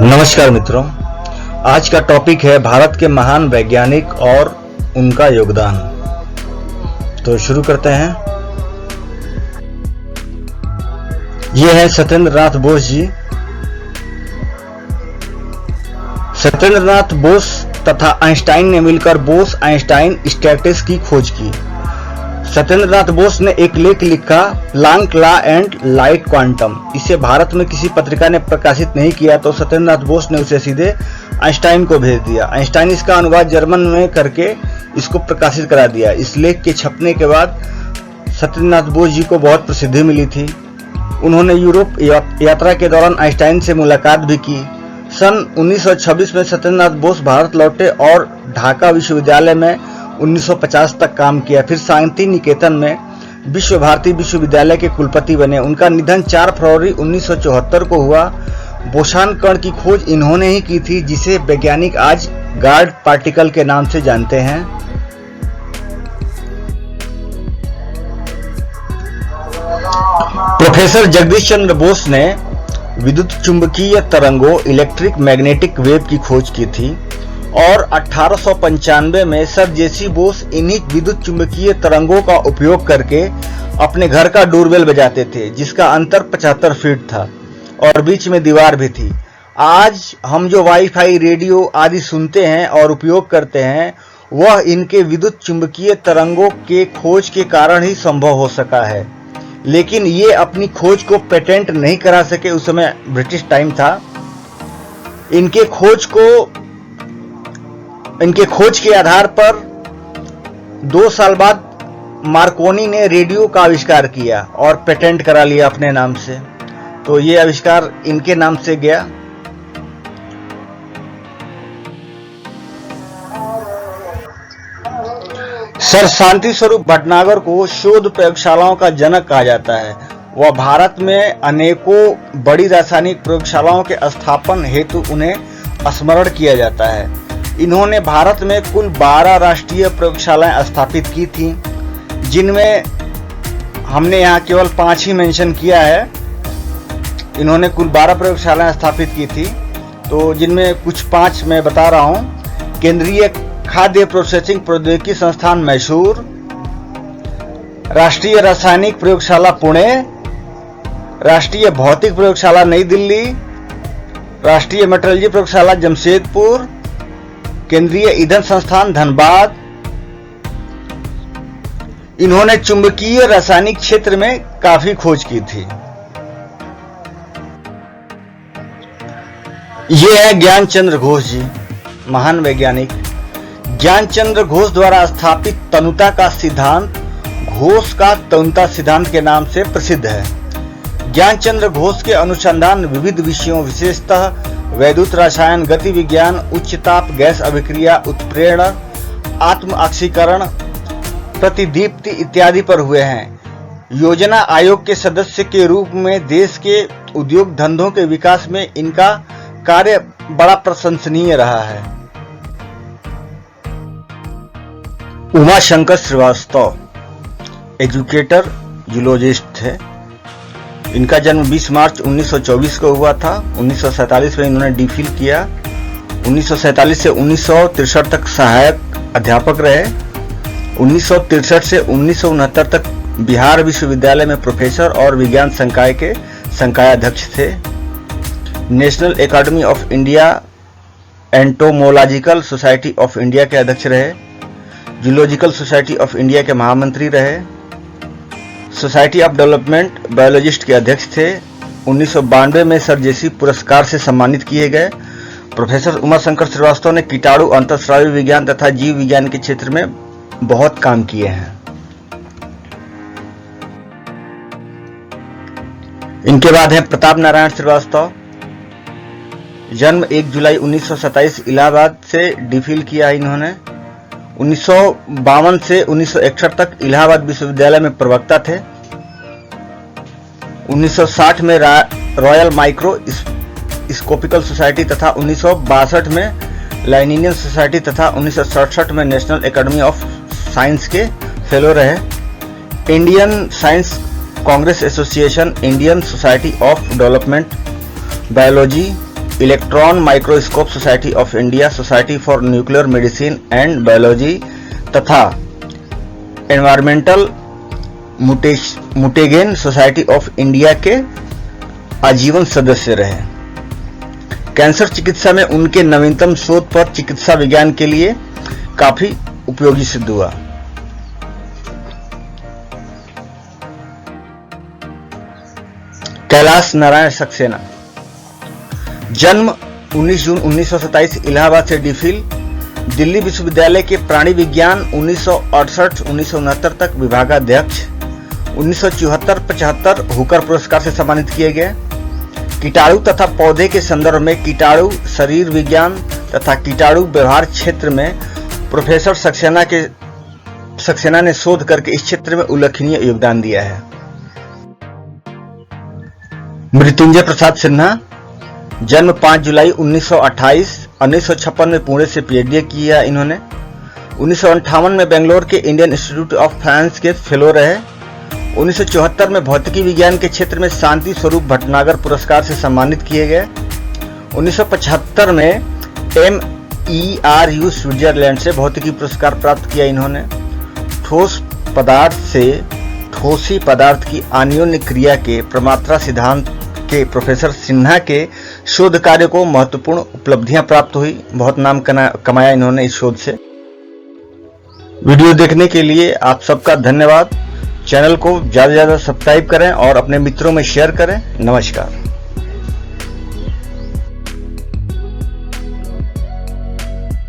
नमस्कार मित्रों, आज का टॉपिक है भारत के महान वैज्ञानिक और उनका योगदान। तो शुरू करते हैं। ये है सत्येंद्र नाथ बोस जी। सत्येंद्र नाथ बोस तथा आइंस्टाइन ने मिलकर बोस आइंस्टाइन स्टैटिस की खोज की। सत्येंद्र नाथ बोस ने एक लेख लिखा, Planck law and light quantum. इसे भारत में किसी पत्रिका ने प्रकाशित नहीं किया तो सत्येंद्र नाथ बोस ने उसे सीधे आइंस्टाइन को भेज दिया। आइंस्टाइन इसका अनुवाद जर्मन में करके इसको प्रकाशित करा दिया। इस लेख के छपने के बाद सत्येंद्र नाथ बोस जी को बहुत प्रसिद्धि मिली थी। उन्होंने यूरोप यात्रा के दौरान आइंस्टाइन से मुलाकात भी की। सन 1926 में सत्येंद्र नाथ बोस भारत लौटे और ढाका विश्वविद्यालय में 1950 तक काम किया। फिर शांति निकेतन में विश्व भारती विश्वविद्यालय के कुलपति बने। उनका निधन 4 फरवरी 1974 को हुआ। बोसॉन कण की खोज इन्होंने ही की थी, जिसे वैज्ञानिक आज गॉड पार्टिकल के नाम से जानते हैं। प्रोफेसर जगदीश चंद्र बोस ने विद्युत चुंबकीय तरंगों इलेक्ट्रिक मैग्नेटिक वेव की खोज की थी और 1895 में सर जेसी बोस इन्हीं विद्युत चुंबकीय तरंगों का उपयोग करके अपने घर का डोरबेल बजाते थे, जिसका अंतर 75 फीट था और बीच में दीवार भी थी। आज हम जो वाईफाई, रेडियो आदि सुनते हैं और उपयोग करते हैं, वह इनके विद्युत चुंबकीय तरंगों के खोज के कारण ही संभव हो सका है। लेकिन ये अपनी खोज को पेटेंट नहीं करा सके। उस समय ब्रिटिश टाइम था। इनके खोज के आधार पर 2 साल बाद मार्कोनी ने रेडियो का आविष्कार किया और पेटेंट करा लिया अपने नाम से। तो ये आविष्कार इनके नाम से गया। सर शांति स्वरूप भटनागर को शोध प्रयोगशालाओं का जनक कहा जाता है। वह भारत में अनेकों बड़ी रासायनिक प्रयोगशालाओं के स्थापन हेतु उन्हें स्मरण किया जाता है। इन्होंने भारत में कुल 12 राष्ट्रीय प्रयोगशालाएं स्थापित की थी, जिनमें हमने यहाँ केवल 5 ही मेंशन किया है। इन्होंने कुल 12 प्रयोगशालाएं स्थापित की थी, तो जिनमें कुछ 5 मैं बता रहा हूँ। केंद्रीय खाद्य प्रोसेसिंग प्रौद्योगिकी संस्थान मैसूर, राष्ट्रीय रासायनिक प्रयोगशाला पुणे, राष्ट्रीय भौतिक प्रयोगशाला नई दिल्ली, राष्ट्रीय मेट्रोलॉजी प्रयोगशाला जमशेदपुर, केंद्रीय ईंधन संस्थान धनबाद। इन्होंने चुंबकीय रासायनिक क्षेत्र में काफी खोज की थी। ये है ज्ञानचंद्र घोष जी, महान वैज्ञानिक। ज्ञानचंद्र घोष द्वारा स्थापित तनुता का सिद्धांत घोष का तनुता सिद्धांत के नाम से प्रसिद्ध है। ज्ञानचंद्र घोष के अनुसंधान विविध विषयों, विशेषतः वैद्युत रसायन, गति विज्ञान, उच्च ताप गैस अभिक्रिया, उत्प्रेरण, आत्म ऑक्सीकरण, प्रतिदीप्ति इत्यादि पर हुए हैं। योजना आयोग के सदस्य के रूप में देश के उद्योग धंधों के विकास में इनका कार्य बड़ा प्रशंसनीय रहा है। उमा शंकर श्रीवास्तव एजुकेटर, जूलॉजिस्ट थे। इनका जन्म 20 मार्च 1924 को हुआ था। 1947 में इन्होंने डीफिल किया। 1947 से 1963 तक सहायक अध्यापक रहे। 1963 से 1969 तक बिहार विश्वविद्यालय में प्रोफेसर और विज्ञान संकाय के संकायाध्यक्ष थे। National academy of India entomological society of India के अध्यक्ष रहे। जूलॉजिकल सोसाइटी ऑफ इंडिया के महामंत्री रहे। सोसाइटी ऑफ डेवलपमेंट बायोलॉजिस्ट के अध्यक्ष थे। 1992 में सर जेसी पुरस्कार से सम्मानित किए गए। प्रोफेसर उमा शंकर श्रीवास्तव ने कीटाणु, अंतःस्रावी विज्ञान तथा जीव विज्ञान के क्षेत्र में बहुत काम किए हैं। इनके बाद है प्रताप नारायण श्रीवास्तव। जन्म 1 जुलाई 1927 इलाहाबाद से डीफिल किया इन्होंने। 1952 से 1961 तक इलाहाबाद विश्वविद्यालय में प्रवक्ता थे। 1960 में रॉयल माइक्रोस्कोपिकल सोसाइटी तथा 1962 में लाइनियन सोसाइटी तथा 1967 में नेशनल एकेडमी ऑफ साइंस के फेलो रहे। Indian science Congress association, Indian society of development biology, electron microscope society of India, society for nuclear medicine and biology तथा एनवायरमेंटल मुटेगेन सोसाइटी ऑफ इंडिया के आजीवन सदस्य रहे। कैंसर चिकित्सा में उनके नवीनतम शोध पर चिकित्सा विज्ञान के लिए काफी उपयोगी सिद्ध हुआ। कैलाश नारायण सक्सेना, जन्म 19 जून 1927 इलाहाबाद से डीफिल, दिल्ली विश्वविद्यालय के प्राणी विज्ञान 1968-1969 तक विभागाध्यक्ष, 1974-75 हुकर पुरस्कार से सम्मानित किए गए। कीटाणु तथा पौधे के संदर्भ में कीटाणु शरीर विज्ञान तथा कीटाणु व्यवहार क्षेत्र में प्रोफेसर सक्सेना ने शोध करके इस क्षेत्र में उल्लेखनीय योगदान दिया है। मृत्युंजय प्रसाद सिन्हा, जन्म 5 जुलाई 1928, 1956 में पुणे से पीएचडी किया इन्होंने। 1958 में बेंगलोर के इंडियन इंस्टीट्यूट ऑफ साइंस के फेलो रहे। 1974 में भौतिकी विज्ञान के क्षेत्र में शांति स्वरूप भटनागर पुरस्कार से सम्मानित किए गए। 1975 में MERU स्विट्जरलैंड से भौतिकी पुरस्कार प्राप्त किया इन्होंने। ठोस पदार्थ से ठोसी पदार्थ की अन्योन्य क्रिया के प्रमात्रा सिद्धांत के प्रोफेसर सिन्हा के शोध कार्य को महत्वपूर्ण उपलब्धियां प्राप्त हुई। बहुत नाम कमाया इन्होंने इस शोध से। वीडियो देखने के लिए आप सबका धन्यवाद। चैनल को ज्यादा से ज्यादा सब्सक्राइब करें और अपने मित्रों में शेयर करें। नमस्कार।